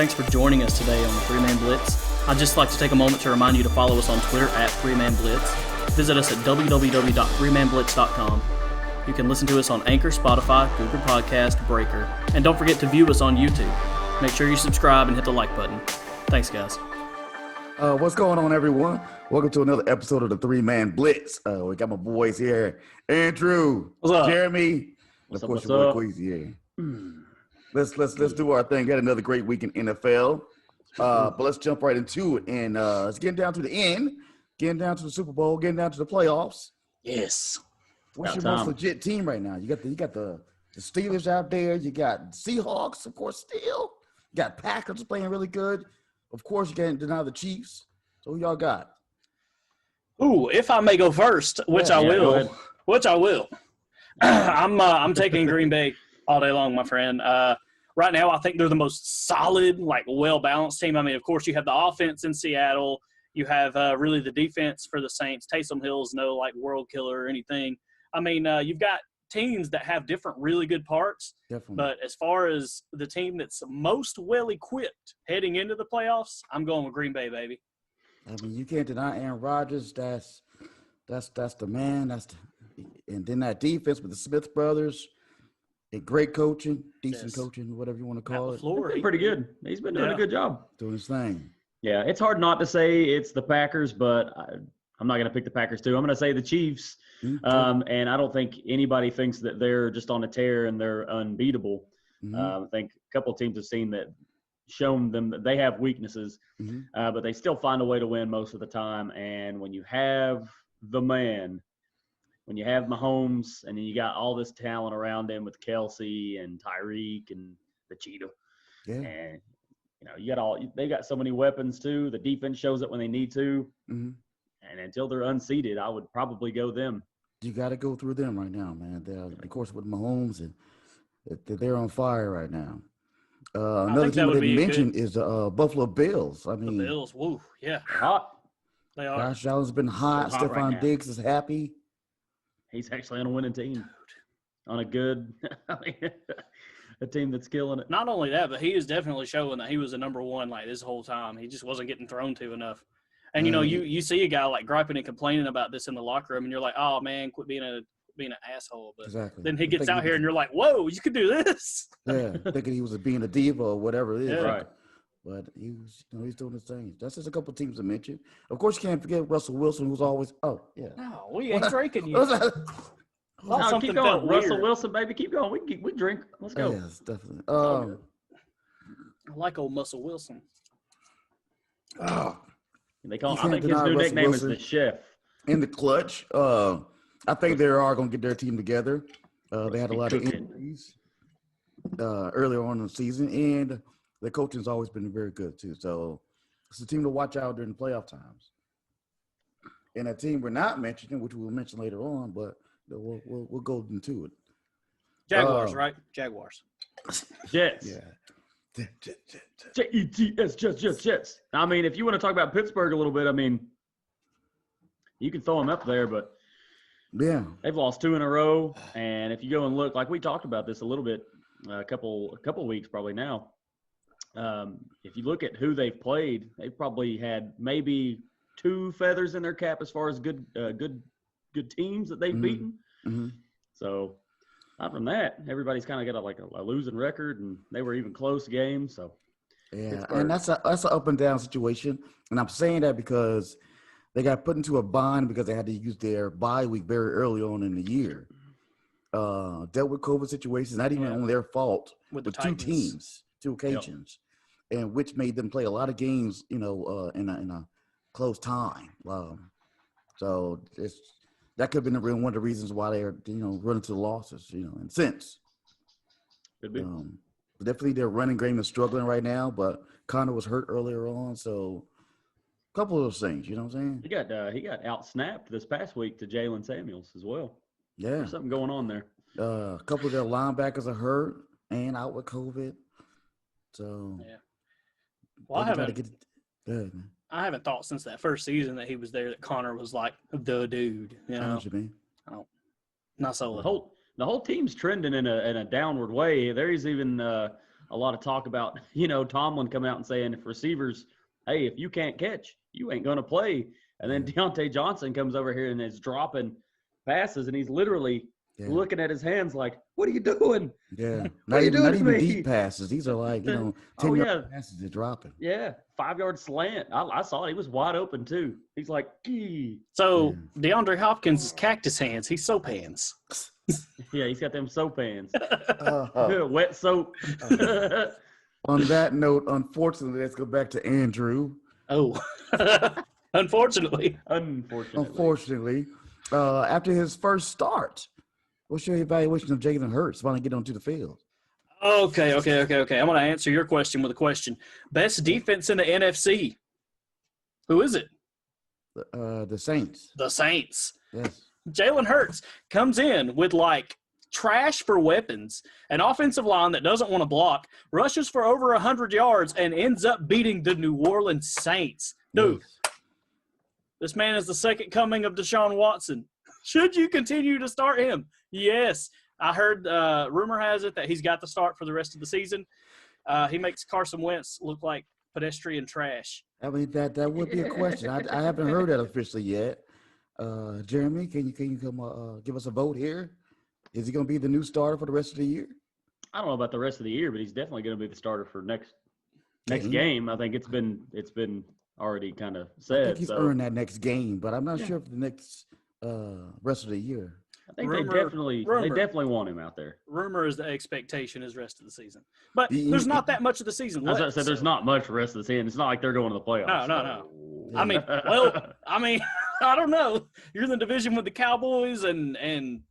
Thanks for joining us today on the Three Man Blitz. I'd just like to take a moment to remind you to follow us on Twitter at 3manblitz. Visit us at www.3manblitz.com. You can listen to us on Anchor, Spotify, Google Podcast, Breaker. And don't forget to view us on YouTube. Make sure you subscribe and hit the like button. Thanks, guys. What's going on, everyone? Welcome to another episode of the Three Man Blitz. We got my boys here, Andrew, What's up? Jeremy, and of course your boy up? Queasy. Let's do our thing. Got another great week in NFL. But let's jump right into it, and let's get down to the end, getting down to the Super Bowl, getting down to the playoffs. Yes. What's your most legit team right now? You got the Steelers out there. You got Seahawks, of course, still. You got Packers playing really good. Of course, you can't deny the Chiefs. So who y'all got? Ooh, if I may go first, which I will. I'm taking Green Bay all day long, my friend. Right now, I think they're the most solid, well-balanced team. I mean, of course, you have the offense in Seattle. You have really the defense for the Saints. Taysom Hill's no, world killer or anything. I mean, you've got teams that have different really good parts. Definitely. But as far as the team that's most well-equipped heading into the playoffs, I'm going with Green Bay, baby. I mean, you can't deny Aaron Rodgers. That's the man. And then that defense with the Smith brothers. And great coaching, decent coaching, whatever you want to call it. He's been pretty good. He's been doing a good job. Doing his thing. Yeah, it's hard not to say it's the Packers, but I'm not going to pick the Packers too. I'm going to say the Chiefs. And I don't think anybody thinks that they're just on a tear and they're unbeatable. I think a couple of teams have shown them that they have weaknesses, but they still find a way to win most of the time. And when you have when you have Mahomes and then you got all this talent around him with Kelsey and Tyreek and the Cheetah, and they got so many weapons too. The defense shows it when they need to, and until they're unseated, I would probably go them. You got to go through them right now, man. Of course, with Mahomes, and they're on fire right now. Another team I didn't mention is the Buffalo Bills. I mean, the Bills, woo, yeah, hot. They are. Josh Allen's been hot. Stephon right Diggs is happy. He's actually on a winning team, on a good, a team that's killing it. Not only that, but he is definitely showing that he was the number one this whole time. He just wasn't getting thrown to enough. And you see a guy griping and complaining about this in the locker room, and you're like, oh man, quit being an asshole. But then he gets out here, and you're like, whoa, you could do this. Yeah, thinking he was being a diva or whatever it is. Yeah. Right. But he's doing his thing. That's just a couple of teams to mention. Of course, you can't forget Russell Wilson, who's always No, we ain't drinking you. No, keep going, Russell Wilson, baby, keep going. We drink. Let's go. Yes, definitely. I like old Muscle Wilson. They call. I think his new nickname is the Chef. In the clutch, I think they are going to get their team together. They had a lot of injuries earlier on in the season, and the coaching's always been very good too. So it's a team to watch out during the playoff times. And a team we're not mentioning, which we'll mention later on, but we'll go into it. Jaguars, right? Jaguars. Jets. Yeah. Jets. I mean, if you want to talk about Pittsburgh a little bit, I mean, you can throw them up there, but yeah, they've lost 2 in a row. And if you go and look, we talked about this a little bit, a couple weeks probably now. If you look at who they've played, they've probably had maybe 2 feathers in their cap as far as good teams that they've beaten. So, not from that, everybody's kind of got a losing record, and they were even close games. So, yeah, Pittsburgh. And that's an up and down situation. And I'm saying that because they got put into a bind because they had to use their bye week very early on in the year. Dealt with COVID situations, not even on their fault, with 2 teams, 2 occasions, and which made them play a lot of games, in a close time. So that could have been one of the reasons why they're, running to the losses, and since. Could be. Definitely their running game is struggling right now, but Connor was hurt earlier on, so a couple of those things, you know what I'm saying? He got out-snapped this past week to Jalen Samuels as well. Yeah. There's something going on there. A couple of their linebackers are hurt and out with COVID. So, Well, I haven't thought since that first season that he was there that Connor was the dude. I know what you mean. Not so. The whole team's trending in a downward way. There's even a a lot of talk about, Tomlin coming out and saying if receivers, hey, if you can't catch, you ain't going to play. And then Deontay Johnson comes over here and is dropping passes, and he's literally looking at his hands like, what are you doing? Yeah. What are you doing not to even me? deep passes. These are like, 10-yard passes they're dropping. Yeah, 5-yard slant. I saw it. He was wide open, too. He's like, gee. So DeAndre Hopkins is cactus hands. He's soap hands. Yeah, he's got them soap hands. Wet soap. On that note, unfortunately, let's go back to Andrew. Oh, unfortunately. Unfortunately, after his first start, what's your evaluation of Jalen Hurts finally getting onto the field? Okay. I'm going to answer your question with a question. Best defense in the NFC. Who is it? The Saints. The Saints. Yes. Jalen Hurts comes in with like trash for weapons, an offensive line that doesn't want to block, rushes for over 100 yards, and ends up beating the New Orleans Saints. Dude, this man is the second coming of Deshaun Watson. Should you continue to start him? Yes. I heard rumor has it that he's got the start for the rest of the season. He makes Carson Wentz look like pedestrian trash. I mean, that would be a question. I haven't heard that officially yet. Jeremy, can you come give us a vote here? Is he going to be the new starter for the rest of the year? I don't know about the rest of the year, but he's definitely going to be the starter for next game. I think it's been already kind of said. I think he's earned that next game, but I'm not sure for the next rest of the year. I think they definitely want him out there. Rumor is the expectation is rest of the season, but there's not that much of the season left. As I said, there's not much for the rest of the season. It's not like they're going to the playoffs. No. I mean, I don't know. You're in the division with the Cowboys and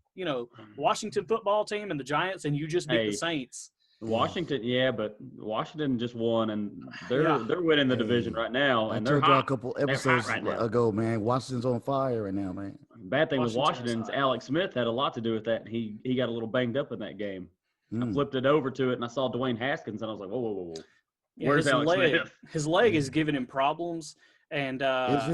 Washington football team and the Giants, and you just beat the Saints. Washington, but Washington just won, and they're winning the division right now. And I told you a couple episodes ago, man, Washington's on fire right now, man. Bad thing with Washington is Alex Smith had a lot to do with that. He got a little banged up in that game. I flipped it over to it, and I saw Dwayne Haskins, and I was like, whoa. Yeah, where's Alex Smith? His leg is giving him problems, and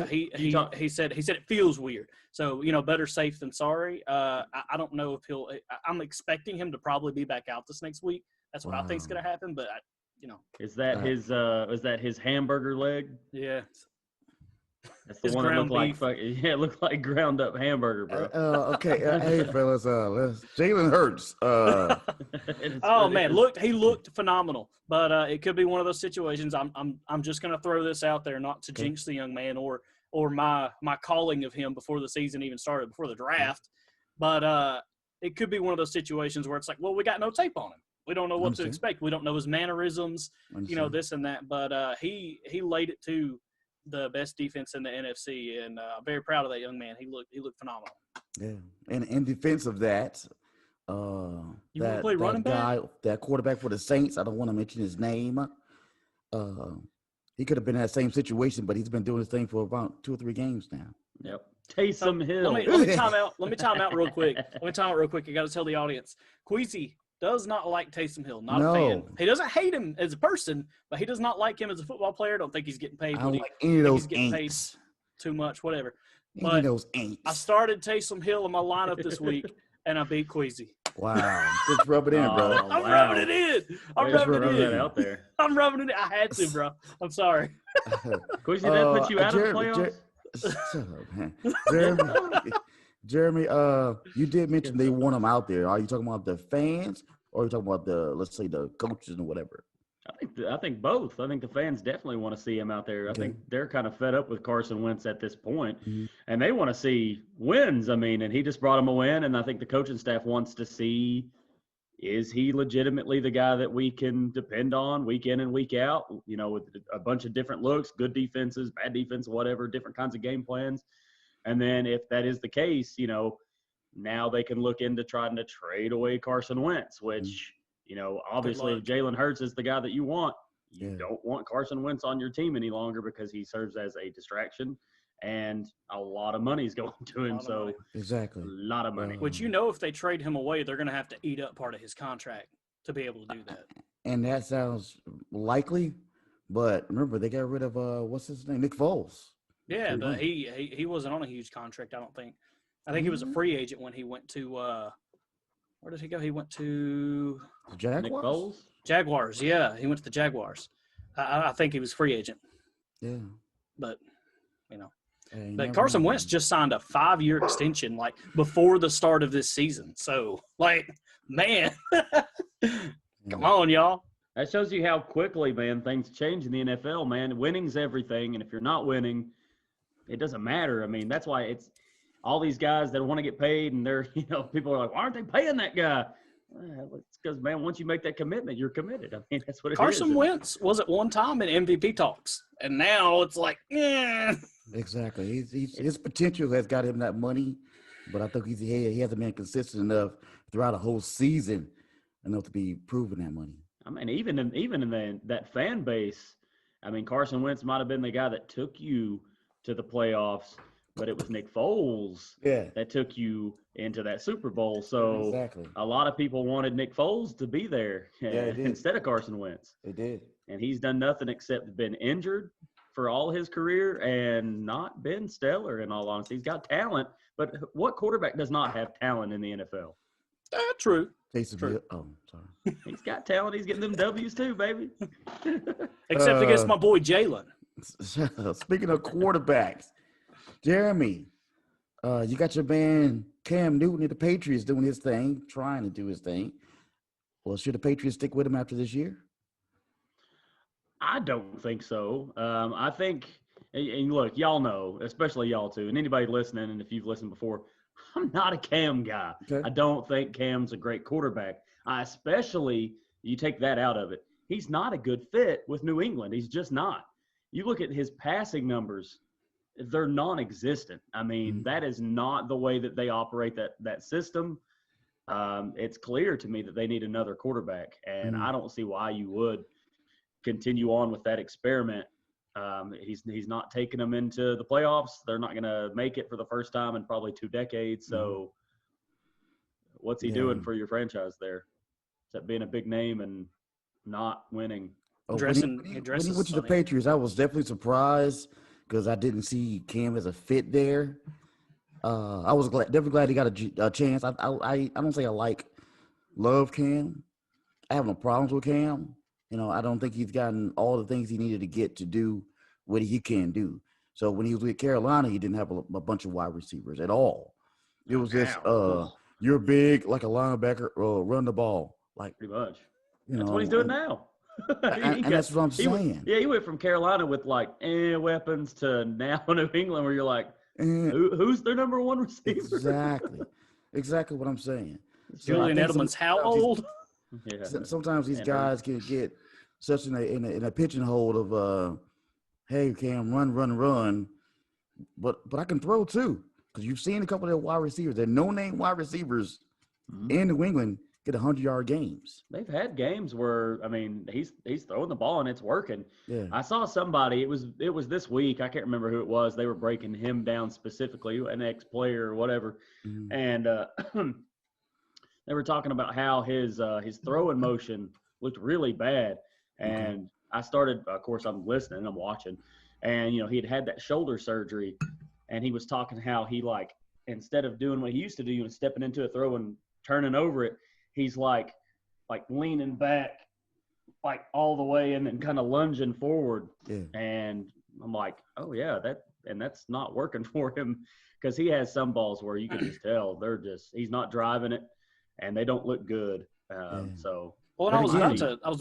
he said it feels weird. So better safe than sorry. I don't know if he'll. I'm expecting him to probably be back out this next week. That's what I think is going to happen. But is that his hamburger leg? Yeah. That's the one that looked like it looked like ground up hamburger, bro. Okay, hey fellas, Jalen Hurts. Man, he looked phenomenal, but it could be one of those situations. I'm just gonna throw this out there, not to jinx the young man or my calling of him before the season even started, before the draft, but it could be one of those situations where it's like, well, we got no tape on him. We don't know what to expect. We don't know his mannerisms, this and that. But he laid it to the best defense in the NFC, and I'm very proud of that young man. He looked phenomenal. Yeah, and in defense of that, that quarterback for the Saints, I don't want to mention his name. He could have been in that same situation, but he's been doing his thing for about 2 or 3 games now. Yep. Taysom Hill. Let me time out. Let me time out real quick. I got to tell the audience. Queasy does not like Taysom Hill. Not a fan. He doesn't hate him as a person, but he does not like him as a football player. Don't think he's getting paid. I don't like any of those paid too much, whatever. Any of those ain'ts. I started Taysom Hill in my lineup this week, and I beat Queasy. Wow. Just rub it in, bro. I'm rubbing it in. I'm rubbing it in. Out there. I'm rubbing it in. I had to, bro. I'm sorry. Queasy, that put you out of the playoffs? Shut up, man. Jeremy, you did mention they want him out there. Are you talking about the fans, or are you talking about let's say the coaches and whatever? I think both. I think the fans definitely want to see him out there. I think they're kind of fed up with Carson Wentz at this point, and they want to see wins. I mean, and he just brought him a win, and I think the coaching staff wants to see, is he legitimately the guy that we can depend on week in and week out, with a bunch of different looks, good defenses, bad defense, whatever, different kinds of game plans. And then if that is the case, now they can look into trying to trade away Carson Wentz, which, obviously if Jalen Hurts is the guy that you want, you don't want Carson Wentz on your team any longer because he serves as a distraction and a lot of money is going to him. So exactly, a lot of money. Which, if they trade him away, they're going to have to eat up part of his contract to be able to do that. And that sounds likely, but remember they got rid of what's his name, Nick Foles. Yeah, but he wasn't on a huge contract, I don't think. I think he was a free agent when he went to where did he go? He went to the Jaguars. Nick Foles? Jaguars. Yeah, he went to the Jaguars. I think he was free agent, Yeah. but you know. Hey, But never Carson know, Wentz man. just signed a 5-year extension like before the start of this season. So like, man, come on, y'all. That shows you how quickly, man, things change in the NFL, man. Winning's everything, and if you're not winning, it doesn't matter. I mean, that's why it's all these guys that want to get paid, and they're, people are like, why aren't they paying that guy? Well, it's because, man, once you make that commitment, you're committed. I mean, that's what it is. Carson Wentz was at one time in MVP talks, and now it's like, yeah. Exactly. His potential has got him that money, but I think he hasn't been consistent enough throughout a whole season enough to be proving that money. I mean, even in that fan base, I mean, Carson Wentz might have been the guy that took you to the playoffs, but it was Nick Foles that took you into that Super Bowl. So exactly. A lot of people wanted Nick Foles to be there instead of Carson Wentz. They did. And he's done nothing except been injured for all his career and not been stellar, in all honesty. He's got talent, but what quarterback does not have talent in the NFL? True. True. Oh, sorry. He's got talent. He's getting them W's too, baby. Except against my boy Jalen. Speaking of quarterbacks, Jeremy, you got your man Cam Newton of the Patriots doing his thing, trying to do his thing. Well, should the Patriots stick with him after this year? I don't think so. I think, and look, y'all know, especially y'all too, and anybody listening, and if you've listened before, I'm not a Cam guy. Okay. I don't think Cam's a great quarterback. Especially, you take that out of it, he's not a good fit with New England. He's just not. You look at his passing numbers, they're non-existent. I mean, that is not the way that they operate that system. It's clear to me that they need another quarterback, and I don't see why you would continue on with that experiment. He's not taking them into the playoffs. They're not going to make it for the first time in probably 2 decades. So what's he doing for your franchise there? Except being a big name and not winning. When he went to the Patriots, I was definitely surprised because I didn't see Cam as a fit there. I was definitely glad he got a chance. I don't say I love Cam. I have no problems with Cam. I don't think he's gotten all the things he needed to get to do what he can do. So when he was with Carolina, he didn't have a bunch of wide receivers at all. It was just you're big like a linebacker, run the ball. Like pretty much. That's what he's doing now. and that's what I'm saying. He went from Carolina with weapons to now New England where you're like, who's their number one receiver? Exactly what I'm saying. Julian Edelman's how old? Yeah. Sometimes these guys can get such in a pigeonhole of hey Cam, run, but I can throw too, because you've seen a couple of their wide receivers. They're no-name wide receivers in New England get 100-yard games. They've had games where he's throwing the ball and it's working. Yeah. I saw somebody. It was this week. I can't remember who it was. They were breaking him down specifically, an ex-player or whatever, and they were talking about how his throwing motion looked really bad. And I started, of course, I'm listening, I'm watching, and he had that shoulder surgery, and he was talking how he instead of doing what he used to do, stepping into a throw and turning over it, he's like leaning back, all the way and then kind of lunging forward. Yeah. And I'm like, oh yeah, that's not working for him, because he has some balls where you can just tell he's not driving it, and they don't look good. So. Well, I was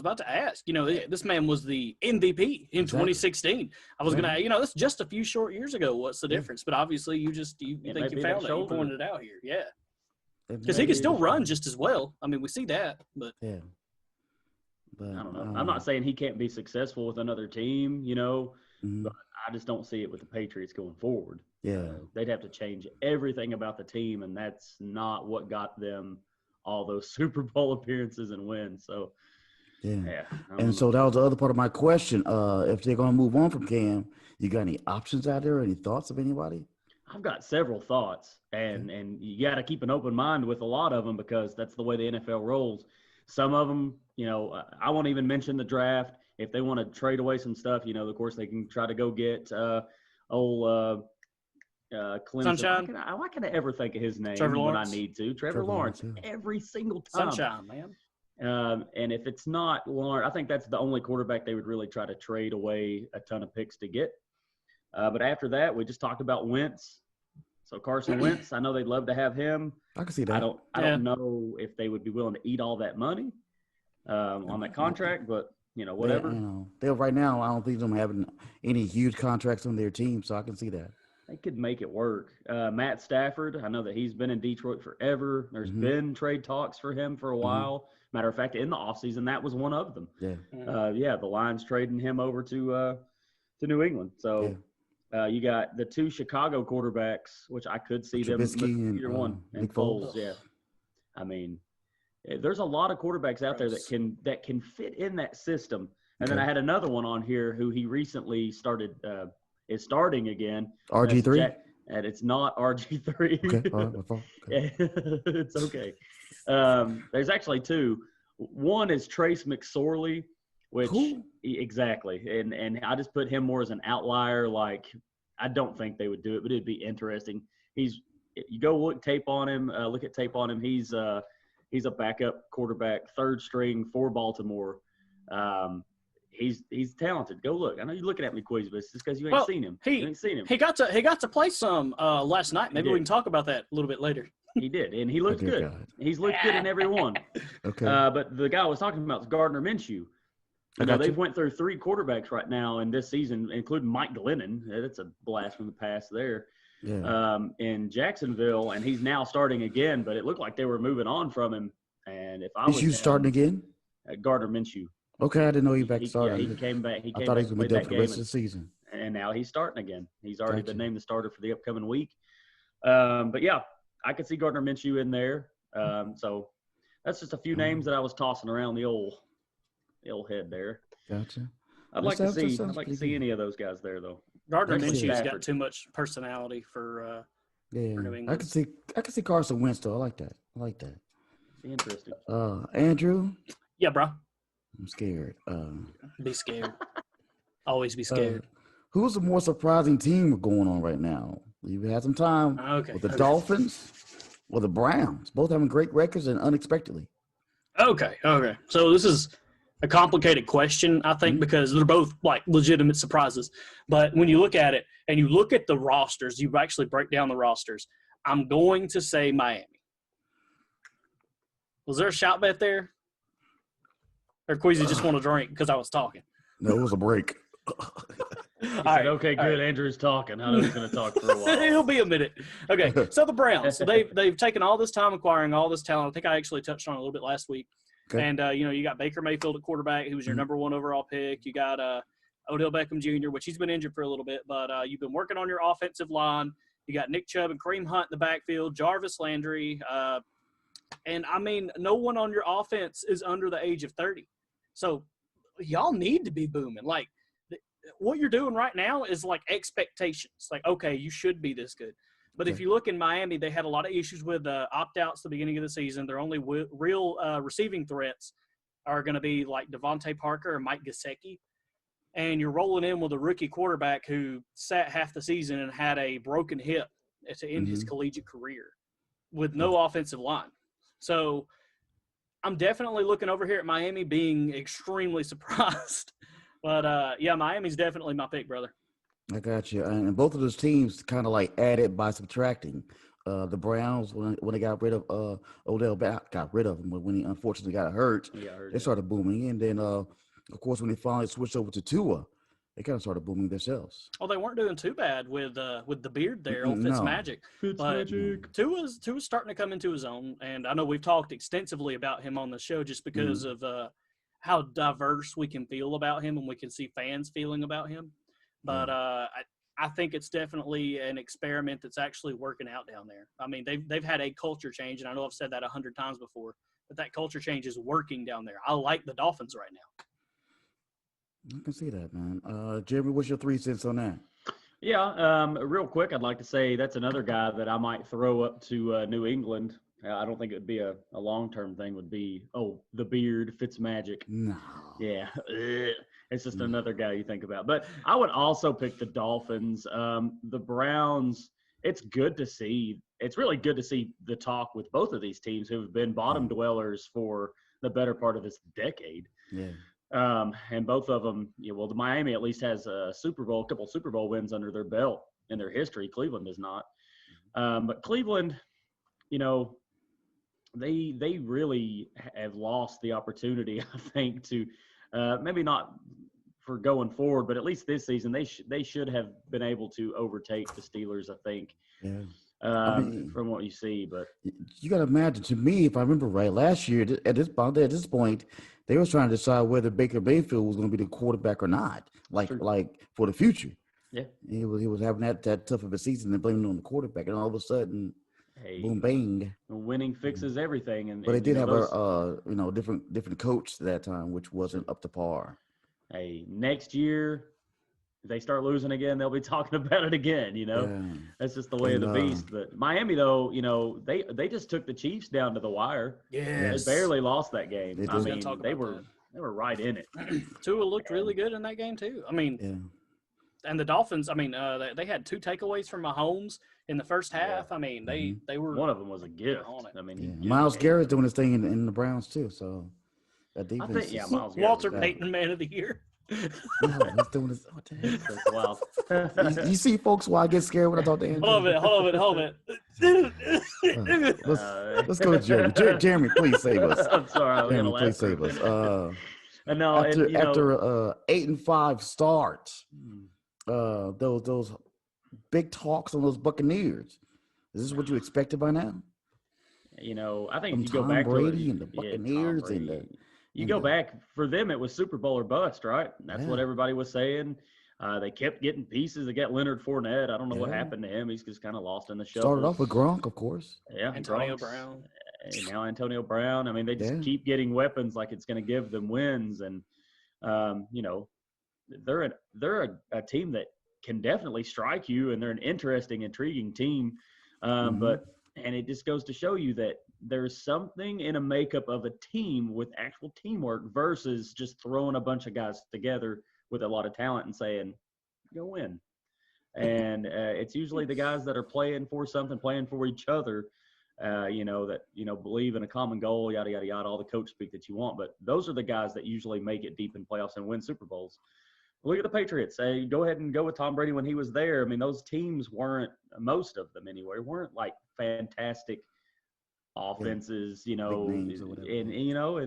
about to ask. This man was the MVP in 2016. I was gonna, that's just a few short years ago. What's the difference? But obviously, you think you found it. You pointed it out here, because he can still run just as well. I mean, we see that, but But I don't know. I'm not saying he can't be successful with another team, but I just don't see it with the Patriots going forward. Yeah, they'd have to change everything about the team, and that's not what got them all those Super Bowl appearances and wins. So, and so that was the other part of my question. If they're going to move on from Cam, you got any options out there? Any thoughts of anybody? I've got several thoughts, and you got to keep an open mind with a lot of them, because that's the way the NFL rolls. Some of them, I won't even mention the draft. If they want to trade away some stuff, of course they can try to go get Clemson. Sunshine. Why can I ever think of his name Trevor when Lawrence. I need to? Trevor Lawrence. Every single time. Sunshine, man. And if it's not Lamar, I think that's the only quarterback they would really try to trade away a ton of picks to get. But after that, we just talked about Wentz. So Carson Wentz, I know they'd love to have him. I can see that. I don't know if they would be willing to eat all that money on that contract, but whatever. Right now, I don't think them having any huge contracts on their team, so I can see that. They could make it work. Matt Stafford, I know that he's been in Detroit forever. There's been trade talks for him for a while. Matter of fact, in the offseason, that was one of them. Yeah. The Lions trading him over to New England. So you got the 2 Chicago quarterbacks, which I could see them either one. And Nick Foles, yeah. I mean, there's a lot of quarterbacks out there that can fit in that system. And then I had another one on here who he recently is starting again. RG3? And it's not RG3. Okay, all right, my fault. Okay. It's okay. There's actually 2. One is Trace McSorley, which exactly, and I just put him more as an outlier. Like, I don't think they would do it, but it'd be interesting. You go look at tape on him. He's a backup quarterback, 3rd string for Baltimore. He's talented. Go look. I know you're looking at me, Queasy, but it's just because you ain't seen him. He got to play some last night. Maybe we can talk about that a little bit later. He did, and he looks good. He's looked good in every one. Okay. But the guy I was talking about is Gardner Minshew. They've went through 3 quarterbacks right now in this season, including Mike Glennon. That's a blast from the past there. Yeah. In Jacksonville, and he's now starting again. But it looked like they were moving on from him. And if I was starting again, Gardner Minshew. Okay, I didn't know he back started. Yeah, he came back. I thought he was going to be there for the rest of the season. And now he's starting again. He's already been named the starter for the upcoming week. But yeah, I could see Gardner Minshew in there. So that's just a few names that I was tossing around the old head there. Gotcha. I'd like to see any of those guys there though. Gardner Minshew's got too much personality for New England. I can see Carson Wentz though. I like that. Interesting. Andrew. Yeah, bro. I'm scared. Be scared. Always be scared. Who's the more surprising team going on right now? You've had some time with the Dolphins or the Browns. Both having great records and unexpectedly. Okay. So this is a complicated question, I think, because they're both like legitimate surprises. But when you look at it and you look at the rosters, you actually break down the rosters. I'm going to say Miami. Was there a shout bet there? Or Queasy just want to drink because I was talking? No, it was a break. Okay, good. Right. Andrew's talking. I know he's going to talk for a while. It'll be a minute. Okay, so the Browns. So they've taken all this time acquiring all this talent. I think I actually touched on it a little bit last week. Okay. And, you got Baker Mayfield at quarterback, who was your number 1 overall pick. You got Odell Beckham Jr., which he's been injured for a little bit. But you've been working on your offensive line. You got Nick Chubb and Kareem Hunt in the backfield, Jarvis Landry. And, I mean, no one on your offense is under the age of 30. So y'all need to be booming. Like, what you're doing right now is like expectations. Like, okay, you should be this good. But if you look in Miami, they had a lot of issues with opt-outs at the beginning of the season. Their only real receiving threats are going to be like Devontae Parker or Mike Gesicki. And you're rolling in with a rookie quarterback who sat half the season and had a broken hip to end his collegiate career with no offensive line. So I'm definitely looking over here at Miami being extremely surprised. But, Miami's definitely my pick, brother. I got you. And both of those teams kind of like added by subtracting. The Browns, when they got rid of Odell, got rid of him when he unfortunately got hurt. They started booming. And then, of course, when they finally switched over to Tua, they kind of started booming themselves. Well, they weren't doing too bad with the beard there on Fitzmagic. But Tua's starting to come into his own. And I know we've talked extensively about him on the show just because of how diverse we can feel about him and we can see fans feeling about him. But I think it's definitely an experiment that's actually working out down there. I mean, they've had a culture change, and I know I've said that 100 times before, but that culture change is working down there. I like the Dolphins right now. I can see that, man. Jeremy, what's your 3 cents on that? Yeah, real quick, I'd like to say that's another guy that I might throw up to New England. I don't think it would be a long-term thing would be, the beard, Fitzmagic. No. Yeah. It's just another guy you think about. But I would also pick the Dolphins. The Browns, it's good to see. It's really good to see the talk with both of these teams who have been bottom dwellers for the better part of this decade. Yeah. And both of them, the Miami at least has a couple Super Bowl wins under their belt in their history. Cleveland does not. But Cleveland, they really have lost the opportunity, I think, to maybe not for going forward, but at least this season they should have been able to overtake the Steelers, I think. Yeah. From what you see, but you got to imagine. To me, if I remember right, last year at this point, they were trying to decide whether Baker Mayfield was going to be the quarterback or not, like for the future. Yeah, he was having that tough of a season and blaming it on the quarterback, and all of a sudden, boom, bang, winning fixes everything. But they did have a different coach at that time, which wasn't up to par. Hey, next year, if they start losing again, they'll be talking about it again. That's just the way of the beast. But Miami, though, they just took the Chiefs down to the wire. Yes. They barely lost that game. They were right in it. Tua looked really good in that game too. And the Dolphins, they had 2 takeaways from Mahomes in the first half. Yeah. They were. One of them was a gift. Myles Garrett's doing his thing in the Browns too. So that defense. Myles Walter Payton, Man of the Year. No, he's doing this. What the heck? That's wild. You see, folks, why I get scared when I talk to Andrew? Hold it. Let's go to Jeremy. Jeremy, please save us. I'm sorry. Jeremy, please save us. After 8-5 start, those big talks on those Buccaneers. Is this what you expected by now? I think From if you go Tom back Brady to and the Buccaneers you go back for them, it was Super Bowl or bust, right? That's what everybody was saying. They kept getting pieces. They got Leonard Fournette. I don't know what happened to him. He's just kind of lost in the shuffle. Started off with Gronk, of course. Yeah, Antonio Brown. And now Antonio Brown. They just keep getting weapons like it's going to give them wins. And, they're a team that can definitely strike you, and they're an interesting, intriguing team. But it just goes to show you that there's something in a makeup of a team with actual teamwork versus just throwing a bunch of guys together with a lot of talent and saying, go win. And it's usually the guys that are playing for something, playing for each other, believe in a common goal, yada, yada, yada, all the coach speak that you want. But those are the guys that usually make it deep in playoffs and win Super Bowls. Look at the Patriots. Go ahead and go with Tom Brady when he was there. Those teams weren't, most of them anyway, weren't like fantastic offenses, and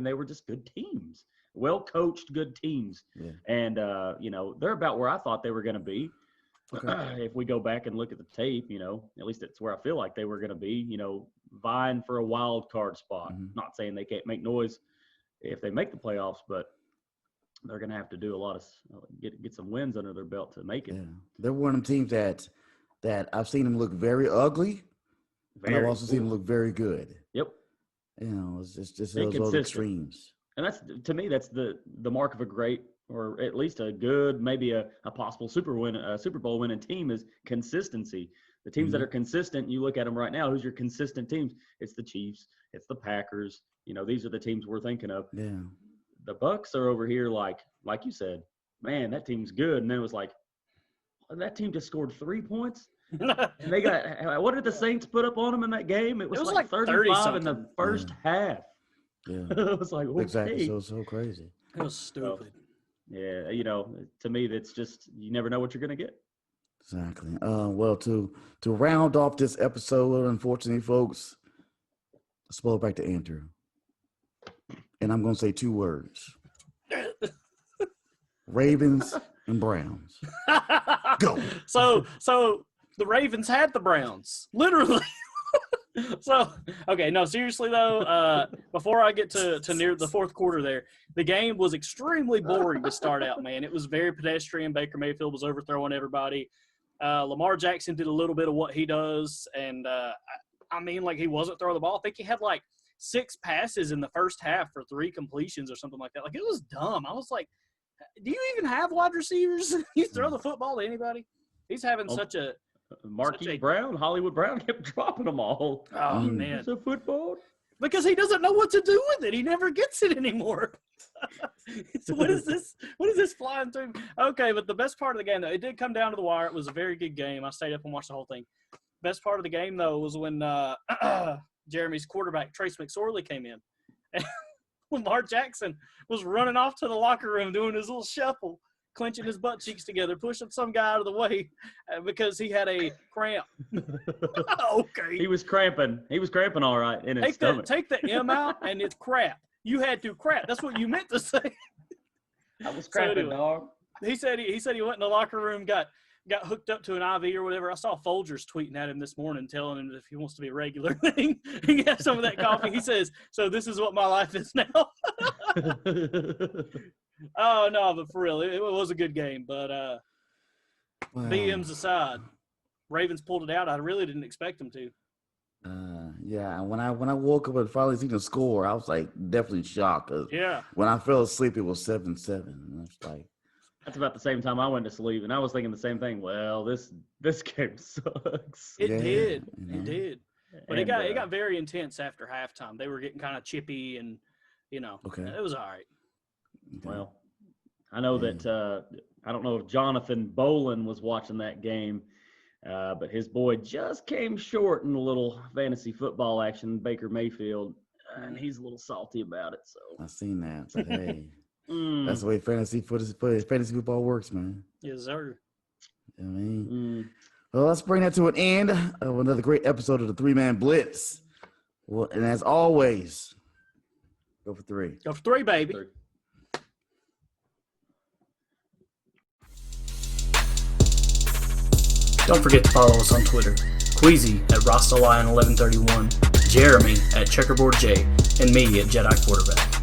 they were just good teams, well-coached, good teams. Yeah. And, they're about where I thought they were going to be. Okay. If we go back and look at the tape, at least that's where I feel like they were going to be, vying for a wild card spot. Not saying they can't make noise if they make the playoffs, but they're going to have to do a lot of get some wins under their belt to make it. Yeah. They're one of them teams that I've seen them look very ugly, and I've also seen them look very good. Yep. It's just those extremes. And that's, to me, that's the mark of a great, or at least a good, maybe a possible Super Bowl winning team is consistency. The teams that are consistent, you look at them right now, who's your consistent teams? It's the Chiefs. It's the Packers. These are the teams we're thinking of. Yeah. The Bucs are over here like you said, man, that team's good. And then it was like, that team just scored 3 points. And they got, what did the Saints put up on them in that game? It was like 35 in the first half. Yeah. It was like, okay. Exactly. So crazy. It was stupid. Yeah. To me, that's just, you never know what you're going to get. Exactly. Well, to round off this episode, unfortunately, folks, let's pull it back to Andrew. And I'm going to say 2 words. Ravens and Browns. Go. So the Ravens had the Browns, literally. Seriously though, before I get to near the fourth quarter there, the game was extremely boring to start out, man. It was very pedestrian. Baker Mayfield was overthrowing everybody. Lamar Jackson did a little bit of what he does, and he wasn't throwing the ball. I think he had 6 passes in the first half for 3 completions or something like that. It was dumb. I was like, do you even have wide receivers? You throw the football to anybody? He's having such a Marquise Brown, Hollywood Brown kept dropping them all. Oh, man. It's a football. Because he doesn't know what to do with it. He never gets it anymore. So what is this? What is this flying through? Okay, but the best part of the game, though, it did come down to the wire. It was a very good game. I stayed up and watched the whole thing. Best part of the game, though, was when Jeremy's quarterback, Trace McSorley, came in. Lamar Jackson was running off to the locker room doing his little shuffle, clenching his butt cheeks together, pushing some guy out of the way because he had a cramp. Okay. He was cramping. He was cramping all right in his stomach. Take the M out, and it's crap. You had to crap. That's what you meant to say. I was cramping, dog. He said he went in the locker room, got hooked up to an IV or whatever. I saw Folgers tweeting at him this morning, telling him that if he wants to be a regular thing, he can have some of that coffee. He says, "So this is what my life is now." Oh no, but for real, it was a good game. But Wow. BMs aside, Ravens pulled it out. I really didn't expect them to. Yeah, when I woke up and finally seen the score, I was like definitely shocked. 'Cause Yeah. when I fell asleep, it was 7-7. And I was like, That's about the same time I went to sleep, and I was thinking the same thing. Well, this game sucks. It Yeah, did. you know. It did. But it got very intense after halftime. They were getting kind of chippy, and Okay. it was all right. Well, I know that I don't know if Jonathan Bolin was watching that game, but his boy just came short in a little fantasy football action, Baker Mayfield, and he's a little salty about it. So I seen that. But hey, that's the way fantasy football works, man. Yes, sir. You know what I mean? Well, let's bring that to an end of another great episode of the 3-Man Blitz. Well, and as always, go for 3. Go for 3, baby. Don't forget to follow us on Twitter. Queasy at RastaLion1131, Jeremy at CheckerboardJ, and me at Jedi Quarterback.